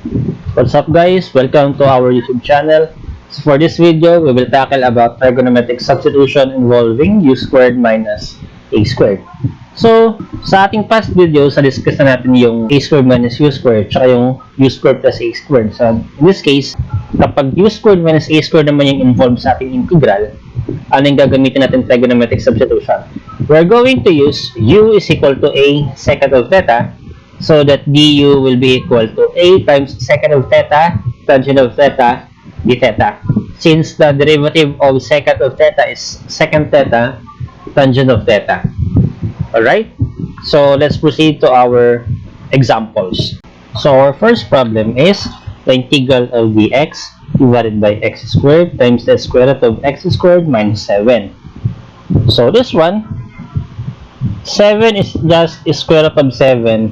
What's up guys? Welcome to our YouTube channel. So for this video, we will tackle about trigonometric substitution involving u squared minus a squared. So, sa ating past videos, na-discuss na natin yung a squared minus u squared tsaka yung u squared plus a squared. So, in this case, kapag u squared minus a squared naman yung involved sa ating integral, ano yung gagamitin natin trigonometric substitution? We're going to use u is equal to a secant of theta, so that du will be equal to a times secant of theta, tangent of theta, d theta. Since the derivative of secant of theta is secant theta, tangent of theta. Alright? So, let's proceed to our examples. So, our first problem is the integral of dx divided by x squared times the square root of x squared minus 7. So, this one, 7 is just square root of 7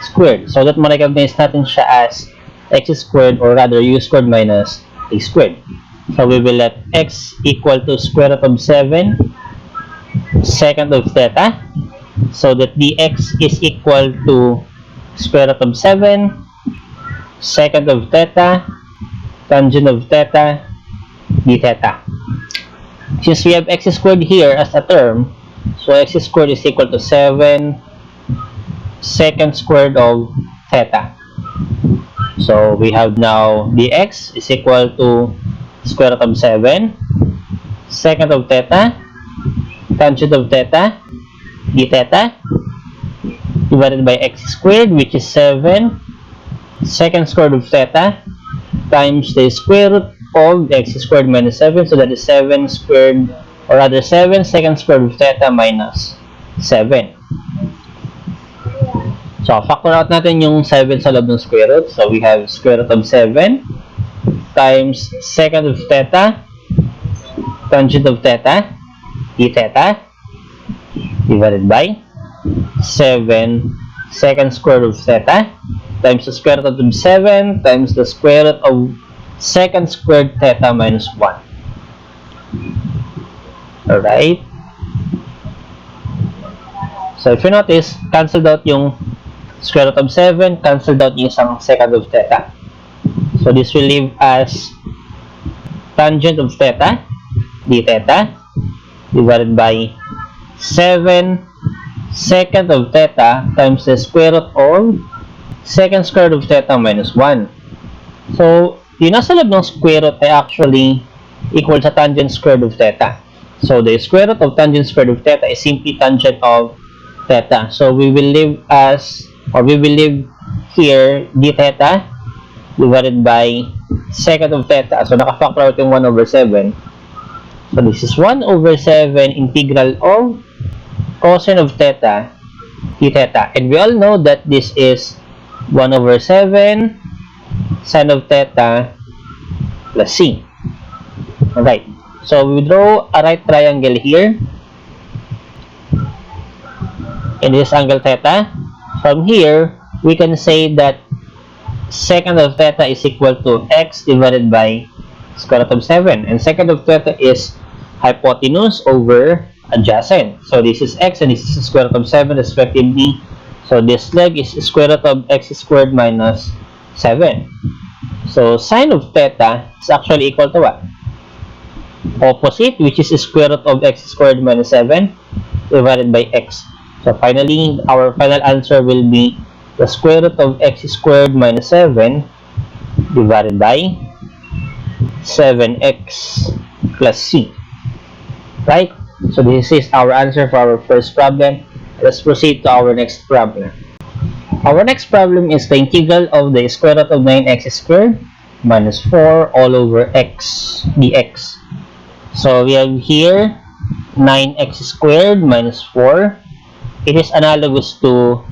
squared. So, that ma-recognize natin siya as x squared or rather u squared minus a squared. So, we will let x equal to square root of 7 secant of theta. So, that dx is equal to square root of 7 secant of theta, tangent of theta, d theta. Since we have x squared here as a term, so x squared is equal to 7 secant squared of theta. So, we have now dx is equal to square root of 7 secant of theta, tangent of theta, d theta, divided by x squared, which is 7 secant squared of theta, times the square root of x squared minus 7, so that is 7 squared, or rather 7 secant squared of theta minus 7. So, factor out natin yung 7 sa loob ng square root. So, we have square root of 7 times secant of theta, tangent of theta, d theta, divided by 7 secant square root of theta times the square root of 7 times the square root of secant squared theta minus 1. Alright? So, if you notice, cancelled out yung square root of 7, cancelled out yung isang secant of theta. So, this will leave as tangent of theta, d theta, divided by 7 secant of theta times the square root of secant square root of theta minus 1. So, yung nasa loob ng square root ay actually equal sa tangent square root of theta. So, the square root of tangent square root of theta is simply tangent of theta. So, we will leave as, or we will leave here d theta divided by secant of theta. So, naka-factor out yung 1 over 7. So, this is 1 over 7 integral of cosine of theta, d theta. And we all know that this is 1 over 7 sin of theta plus c. Alright. So, we draw a right triangle here. In this angle theta. From here, we can say that secant of theta is equal to x divided by square root of 7. And secant of theta is hypotenuse over adjacent. So, this is x and this is square root of 7 respectively. So, this leg is square root of x squared minus 7. So, sine of theta is actually equal to what? Opposite, which is square root of x squared minus 7 divided by x. So, finally, our final answer will be the square root of x squared minus 7 divided by 7x plus c. Right? So, this is our answer for our first problem. Let's proceed to our next problem. Our next problem is the integral of the square root of 9x squared minus 4 all over x dx. So, we have here 9x squared minus 4. It is analogous to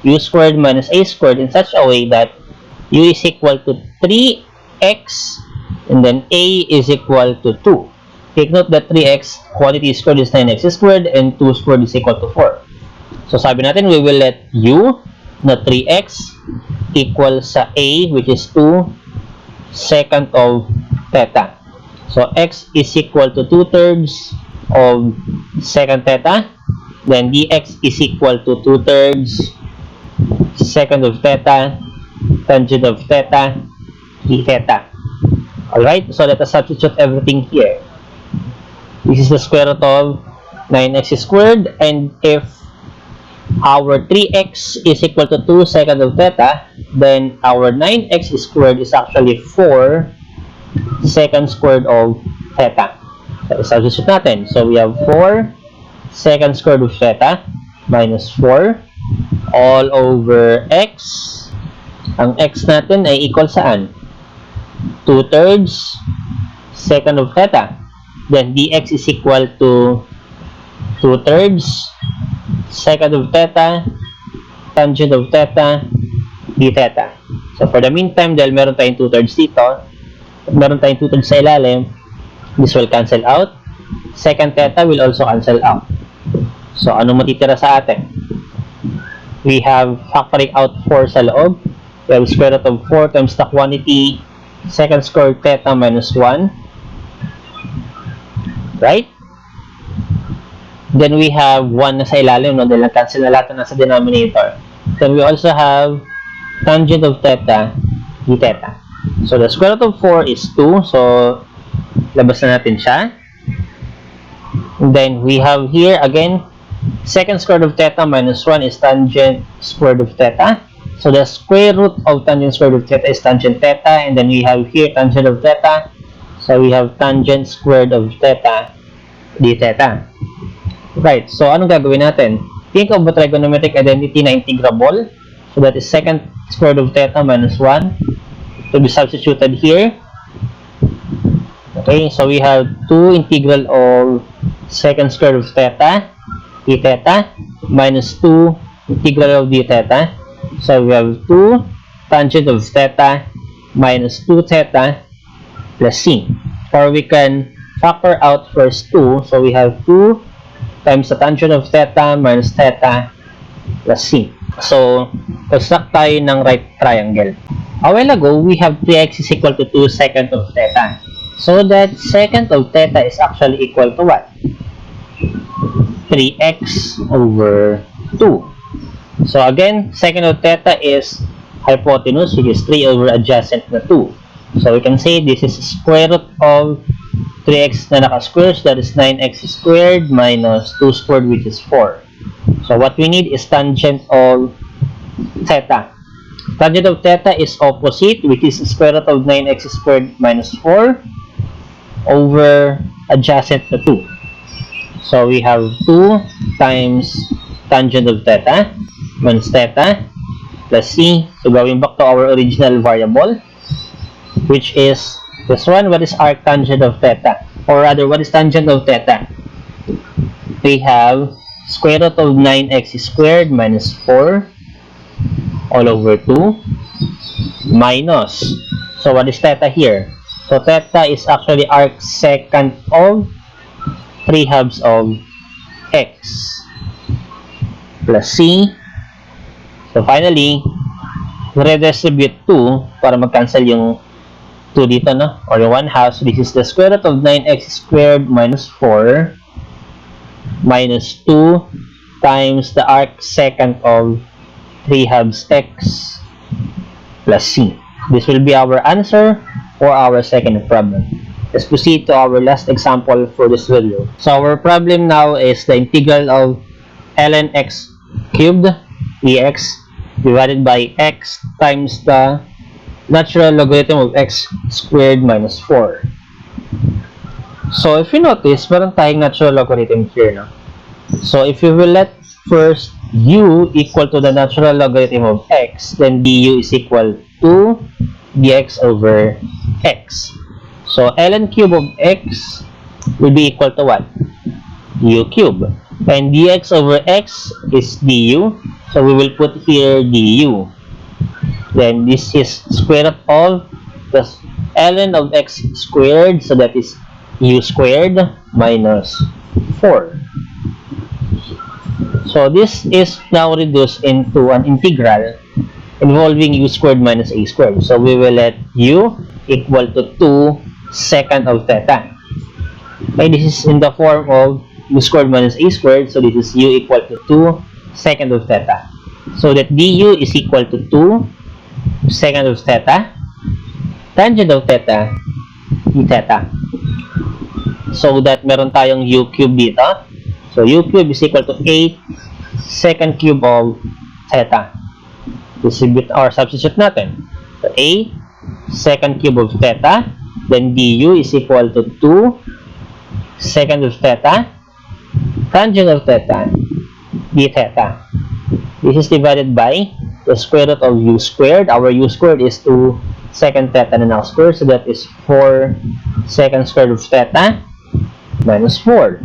u squared minus a squared in such a way that u is equal to 3x and then a is equal to 2. Take note that 3x quantity squared is 9x squared and 2 squared is equal to 4. So, sabi natin, we will let u na 3x equal sa a, which is 2 secant of theta. So, x is equal to 2/3 of secant theta. Then, dx is equal to 2/3 secant of theta tangent of theta d theta. Alright, so let us substitute everything here. This is the square root of 9x squared, and if our 3x is equal to 2 secant of theta, then our 9x squared is actually 4 secant squared of theta. So, substitute natin. So, we have 4 secant squared of theta minus 4 all over x. Ang x natin ay equal saan? 2/3 secant of theta. Then, dx is equal to 2/3 secant of theta, tangent of theta, d theta. So, for the meantime, dahil meron tayong 2/3 dito, at meron tayong 2/3 sa ilalim, this will cancel out. Secant theta will also cancel out. So, ano matitira sa atin? We have factoring out 4 sa loob. We have square root of 4 times the quantity secant squared theta minus 1. Right? Then we have 1 na sa ilalim, no? Dahil cancel na lahat na sa denominator. Then we also have tangent of theta, d theta. So the square root of 4 is 2. So, labas na natin siya. And then we have here, again, secant square root of theta minus 1 is tangent square root of theta. So the square root of tangent square root of theta is tangent theta. And then we have here tangent of theta. So we have tangent squared of theta d theta. Right, so anong gagawin natin? Think of a trigonometric identity na integrable. So that is secant squared of theta minus 1 to be substituted here. Okay, so we have 2 integral of secant squared of theta d theta minus 2 integral of d theta. So we have 2 tangent of theta minus 2 theta plus c. Or we can factor out first 2. So we have 2 times the tangent of theta minus theta plus c. So, construct tayo ng right triangle. A while ago, we have 3x is equal to 2 secant of theta. So that secant of theta is actually equal to what? 3x over 2. So again, secant of theta is hypotenuse, which is 3 over adjacent na 2. So we can say this is square root of 3x na naka-square, so that is 9x squared minus 2 squared, which is 4. So what we need is tangent of theta. Tangent of theta is opposite, which is square root of 9x squared minus 4 over adjacent na 2. So we have 2 times tangent of theta minus theta plus c. So going back to our original variable, which is this one. What is arctangent of theta? Or rather, what is tangent of theta? We have square root of 9x squared minus 4 all over 2 minus. So what is theta here? So theta is actually arcsecant of 3/2 of x plus c. So finally, redistribute 2 para mag-cancel yung 2 dito, no? Or yung 1/2. This is the square root of 9x squared minus 4 minus 2 times the arcsecant of 3/2 x plus c. This will be our answer for our second problem. Let's proceed to our last example for this video. So our problem now is the integral of ln x cubed dx divided by x times the natural logarithm of x squared minus 4. So if you notice, meron tayong natural logarithm here, no? So if you will let first u equal to the natural logarithm of x, then du is equal to dx over x. So ln cube of x will be equal to what? U cube. And dx over x is du. So we will put here du. Then this is square root of the ln of x squared. So that is u squared minus 4. So this is now reduced into an integral involving u squared minus a squared. So we will let u equal to 2 secant of theta. Okay, this is in the form of u squared minus a squared. So this is u equal to 2 secant of theta. So that du is equal to 2 secant of theta, tangent of theta, d theta. So that meron tayong u cube dito. So u cube is equal to 8 secant cube of theta. Distribute or substitute natin. So 8 secant cube of theta, then du is equal to 2 secant of theta, tangent of theta, d theta. This is divided by the square root of u squared. Our u squared is 2 secant theta na now squared, so that is 4 secant squared of theta minus 4.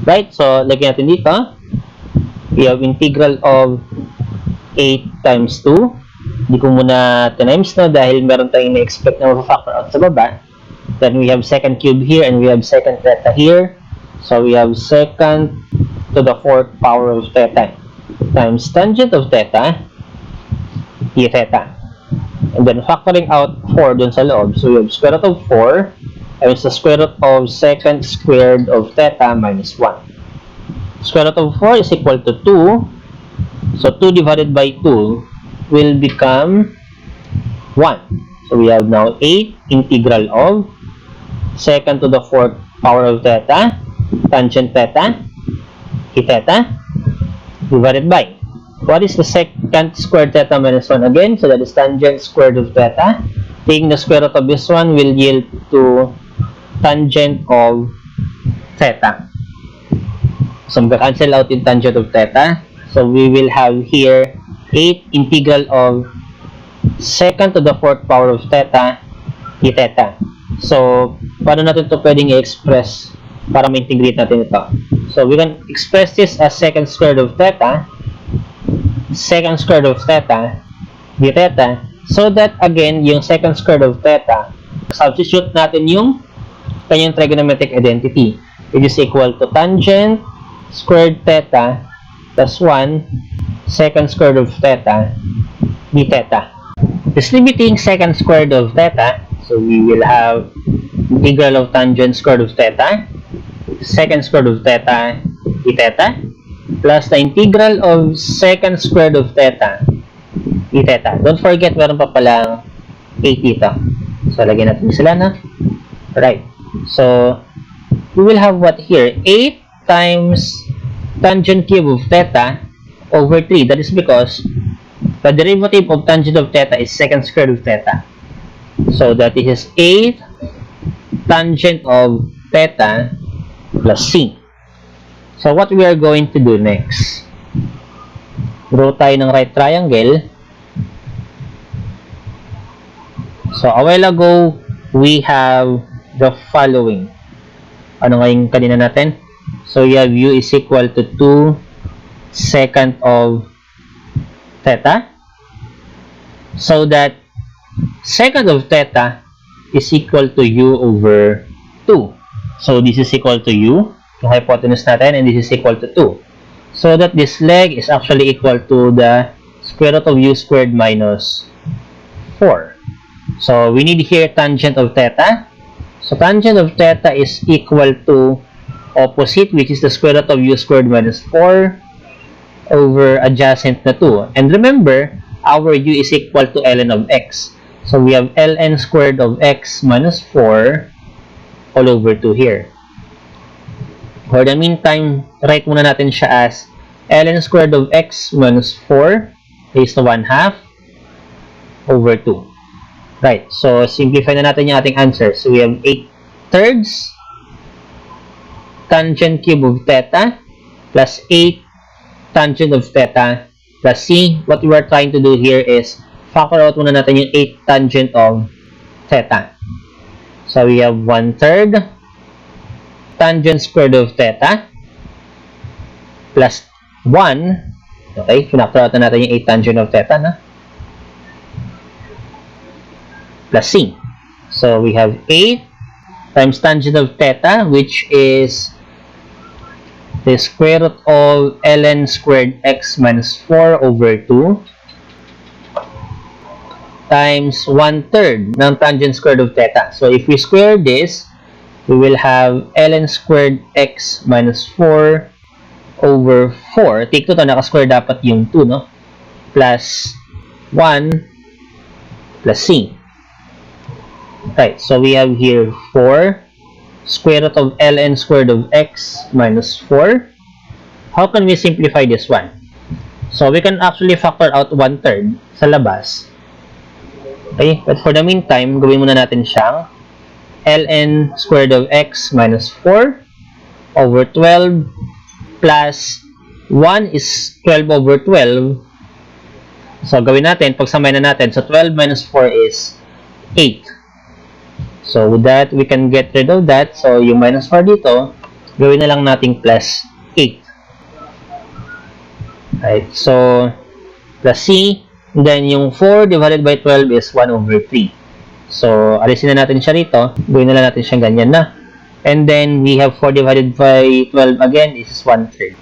Right? So, lagyan natin dito. We have integral of 8 times 2. Hindi ko muna times no dahil meron tayong na-expect na ma-factor out sa baba. Then we have secant cube here and we have secant theta here. So, we have secant to the 4th power of theta times tangent of theta, d theta. And then factoring out 4 dun sa loob. So, we have square root of 4 times the square root of secant squared of theta minus 1. Square root of 4 is equal to 2. So, 2 divided by 2 will become 1. So, we have now 8 integral of secant to the 4th power of theta, tangent theta, d theta, divided by, what is the secant squared theta minus 1 again? So, that is tangent squared of theta. Taking the square root of this one will yield to tangent of theta. So, cancel out yung tangent of theta. So, we will have here 8 integral of secant to the 4th power of theta, d theta. So, paano natin ito pwedeng i-express para ma-integrate natin ito? So, we can express this as secant squared of theta, secant squared of theta, d theta, so that, again, yung secant squared of theta, substitute natin yung kanyang trigonometric identity, which is equal to tangent squared theta plus 1 secant squared of theta, d theta. Distributing secant squared of theta, so we will have integral of tangent squared of theta, secant squared of theta, d theta, plus the integral of secant squared of theta, d theta. Don't forget, meron pa palang 8 dito. So, lagyan natin sila na. Right. So, we will have what here? 8 times tangent cube of theta over 3. That is because the derivative of tangent of theta is secant squared of theta. So, that is 8 tangent of theta plus c. So, what we are going to do next? Draw tayo ng right triangle. So, a while ago, we have the following. Ano nga yung kanina natin? So, you have u is equal to 2 secant of theta. So, that secant of theta is equal to u over 2. So, this is equal to u, yung hypotenuse natin, and this is equal to 2. So, that this leg is actually equal to the square root of u squared minus 4. So, we need here tangent of theta. So, tangent of theta is equal to opposite, which is the square root of u squared minus 4 over adjacent na 2. And remember, our u is equal to ln of x. So, we have ln squared of x minus 4 all over 2 here. For the meantime, write muna natin siya as ln squared of x minus 4 raised to 1/2 over 2. Right. So, simplify na natin yung ating answer. So, we have 8/3 tangent cube of theta plus 8 tangent of theta plus c. What we are trying to do here is factor out muna natin yung 8 tangent of theta. So, we have 1/3 tangent squared of theta plus 1. Okay, pinactor out na natin yung 8 tangent of theta na. Plus c. So, we have 8 times tangent of theta, which is the square root of ln squared x minus 4 over 2 times 1/3 ng tangent squared of theta. So, if we square this, we will have ln squared x minus 4 over 4. Take 2 to, naka-square dapat yung 2, no? Plus 1 plus c. Right, so we have here 4 square root of ln squared of x minus 4. How can we simplify this one? So we can actually factor out 1/3 sa labas. Okay, but for the meantime, gawin muna natin siyang ln squared of x minus 4 over 12 plus 1 is 12 over 12. So gawin natin, pagsamay na natin. So 12 minus 4 is 8. So with that, we can get rid of that. So yung minus 4 dito, gawin na lang nating plus 8. Right, so plus c, then yung 4 divided by 12 is 1 over 3. So alisin na natin siya rito, gawin na lang natin siyang ganyan na. And then we have 4 divided by 12 again, this is 1/3.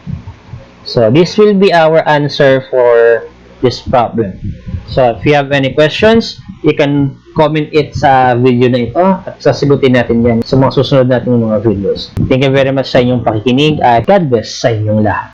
So this will be our answer for this problem. So if you have any questions, you can comment it sa video na ito at sasagutin natin yan sa mga susunod nating mga videos. Thank you very much sa inyong pakikinig at God bless sa inyong lahat.